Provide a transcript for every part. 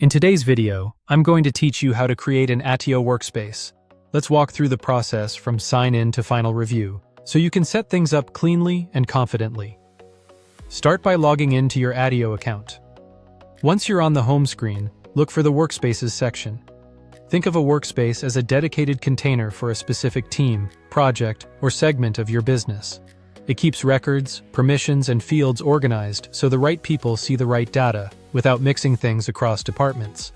In today's video, I'm going to teach you how to create an Attio Workspace. Let's walk through the process from sign-in to final review, so you can set things up cleanly and confidently. Start by logging in to your Attio account. Once you're on the home screen, look for the Workspaces section. Think of a workspace as a dedicated container for a specific team, project, or segment of your business. It keeps records, permissions, and fields organized so the right people see the right data, without mixing things across departments.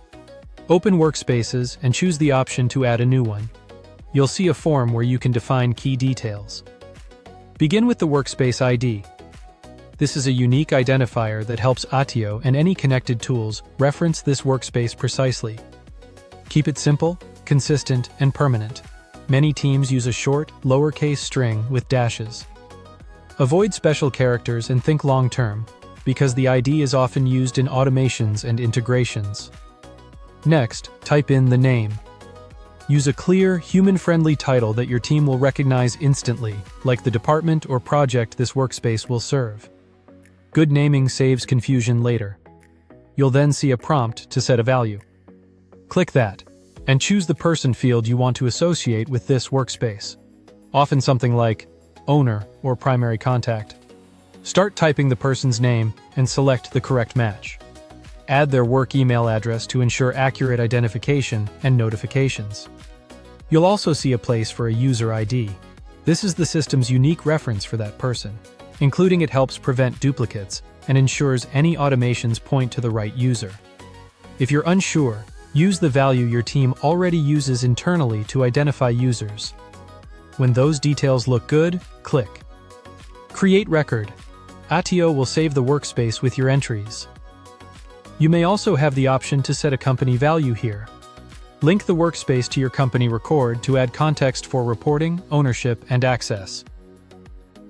Open Workspaces and choose the option to add a new one. You'll see a form where you can define key details. Begin with the Workspace ID. This is a unique identifier that helps Attio and any connected tools reference this workspace precisely. Keep it simple, consistent, and permanent. Many teams use a short, lowercase string with dashes. Avoid special characters and think long-term, because the ID is often used in automations and integrations. Next, type in the name. Use a clear, human-friendly title that your team will recognize instantly, like the department or project this workspace will serve. Good naming saves confusion later. You'll then see a prompt to set a value. Click that, and choose the person field you want to associate with this workspace. Often something like owner or primary contact. Start typing the person's name and select the correct match. Add their work email address to ensure accurate identification and notifications. You'll also see a place for a user ID. This is the system's unique reference for that person. Including it helps prevent duplicates and ensures any automations point to the right user. If you're unsure, use the value your team already uses internally to identify users. When those details look good, click Create Record. Attio will save the workspace with your entries. You may also have the option to set a company value here. Link the workspace to your company record to add context for reporting, ownership, and access.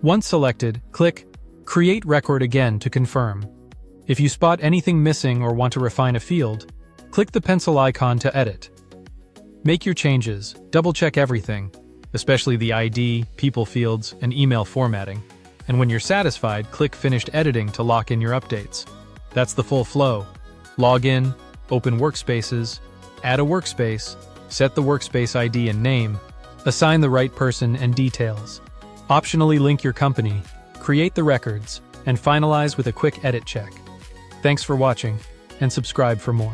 Once selected, click Create Record again to confirm. If you spot anything missing or want to refine a field, click the pencil icon to edit. Make your changes, double-check everything, especially the ID, people fields, and email formatting. And when you're satisfied, click Finished Editing to lock in your updates. That's the full flow. Log in, open Workspaces, add a workspace, set the workspace ID and name, assign the right person and details. Optionally link your company, create the records, and finalize with a quick edit check. Thanks for watching, and subscribe for more.